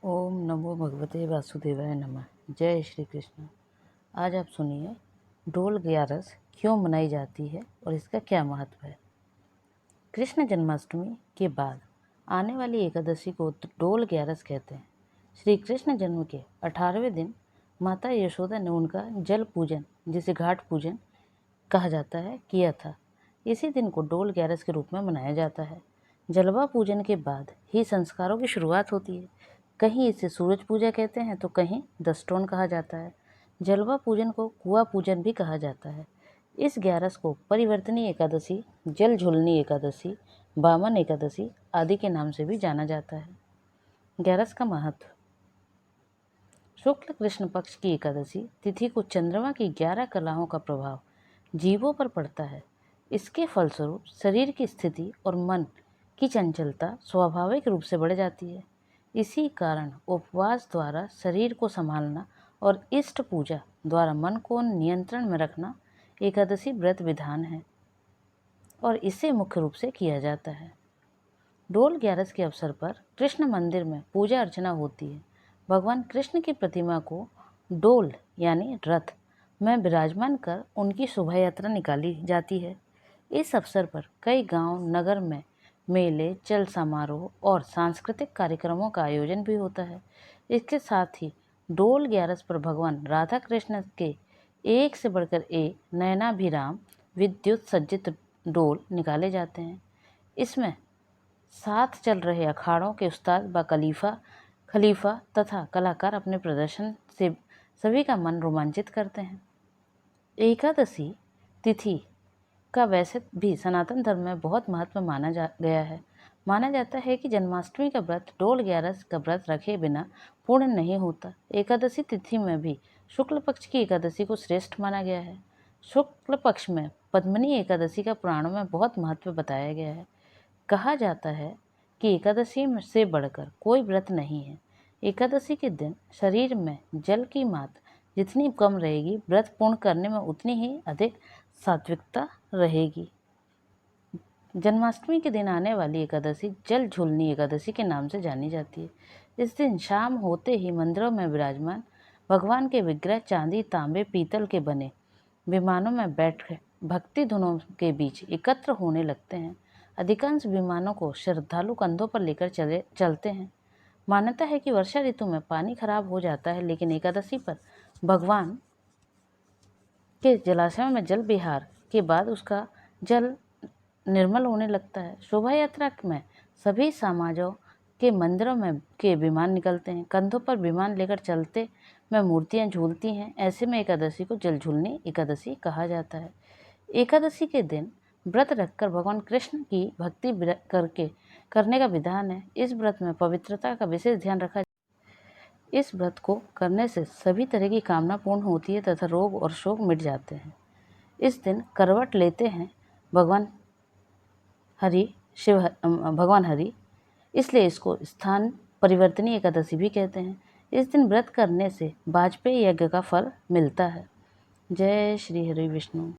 ओम नमो भगवते वासुदेवाय नमः। जय श्री कृष्ण। आज आप सुनिए डोल ग्यारस क्यों मनाई जाती है और इसका क्या महत्व है। कृष्ण जन्माष्टमी के बाद आने वाली एकादशी को डोल ग्यारस कहते हैं। श्री कृष्ण जन्म के 18वें दिन माता यशोदा ने उनका जल पूजन, जिसे घाट पूजन कहा जाता है, किया था। इसी दिन को डोल ग्यारस के रूप में मनाया जाता है। जलवा पूजन के बाद ही संस्कारों की शुरुआत होती है। कहीं इसे सूरज पूजा कहते हैं तो कहीं दस्टोन कहा जाता है। जलवा पूजन को कुआ पूजन भी कहा जाता है। इस ग्यारस को परिवर्तनी एकादशी, जल झूलनी एकादशी, बामन एकादशी आदि के नाम से भी जाना जाता है। ग्यारस का महत्व। शुक्ल कृष्ण पक्ष की एकादशी तिथि को चंद्रमा की 11 कलाओं का प्रभाव जीवों पर पड़ता है। इसके फलस्वरूप शरीर की स्थिति और मन की चंचलता स्वाभाविक रूप से बढ़ जाती है। इसी कारण उपवास द्वारा शरीर को संभालना और इष्ट पूजा द्वारा मन को नियंत्रण में रखना एकादशी व्रत विधान है और इसे मुख्य रूप से किया जाता है। डोल ग्यारस के अवसर पर कृष्ण मंदिर में पूजा अर्चना होती है। भगवान कृष्ण की प्रतिमा को डोल यानी रथ में विराजमान कर उनकी शोभा यात्रा निकाली जाती है। इस अवसर पर कई गांव नगर में मेले, चल समारोह और सांस्कृतिक कार्यक्रमों का आयोजन भी होता है। इसके साथ ही डोल ग्यारस पर भगवान राधा कृष्ण के एक से बढ़कर एक नयनाभिराम विद्युत सज्जित डोल निकाले जाते हैं। इसमें साथ चल रहे अखाड़ों के उस्ताद व खलीफा तथा कलाकार अपने प्रदर्शन से सभी का मन रोमांचित करते हैं। एकादशी तिथि का वैसे भी सनातन धर्म में बहुत महत्व माना गया है। माना जाता है कि जन्माष्टमी का व्रत डोल ग्यारस का व्रत रखे बिना पूर्ण नहीं होता। एकादशी तिथि में भी शुक्ल पक्ष की एकादशी को श्रेष्ठ माना गया है। शुक्ल पक्ष में पद्मिनी एकादशी का पुराणों में बहुत महत्व बताया गया है। कहा जाता है कि एकादशी से बढ़कर कोई व्रत नहीं है। एकादशी के दिन शरीर में जल की मात्रा जितनी कम रहेगी, व्रत पूर्ण करने में उतनी ही अधिक सात्विकता रहेगी। जन्माष्टमी के दिन आने वाली एकादशी जल झूलनी एकादशी के नाम से जानी जाती है। इस दिन शाम होते ही मंदिरों में विराजमान भगवान के विग्रह चांदी, तांबे, पीतल के बने विमानों में बैठ भक्ति धुनों के बीच एकत्र होने लगते हैं। अधिकांश विमानों को श्रद्धालु कंधों पर लेकर चलते हैं। मान्यता है कि वर्षा ऋतु में पानी खराब हो जाता है, लेकिन एकादशी पर भगवान के जलाशयों में जल विहार के बाद उसका जल निर्मल होने लगता है। शोभा यात्रा में सभी समाजों के मंदिरों में के विमान निकलते हैं। कंधों पर विमान लेकर चलते में मूर्तियां झूलती हैं। ऐसे में एकादशी को जल झूलनी एकादशी कहा जाता है। एकादशी के दिन व्रत रखकर भगवान कृष्ण की भक्ति करने का विधान है। इस व्रत में पवित्रता का विशेष ध्यान रखा। इस व्रत को करने से सभी तरह की कामना पूर्ण होती है तथा रोग और शोक मिट जाते हैं। इस दिन करवट लेते हैं भगवान हरि, इसलिए इसको स्थान परिवर्तनी एकादशी भी कहते हैं। इस दिन व्रत करने से वाजपेयी यज्ञ का फल मिलता है। जय श्री हरि विष्णु।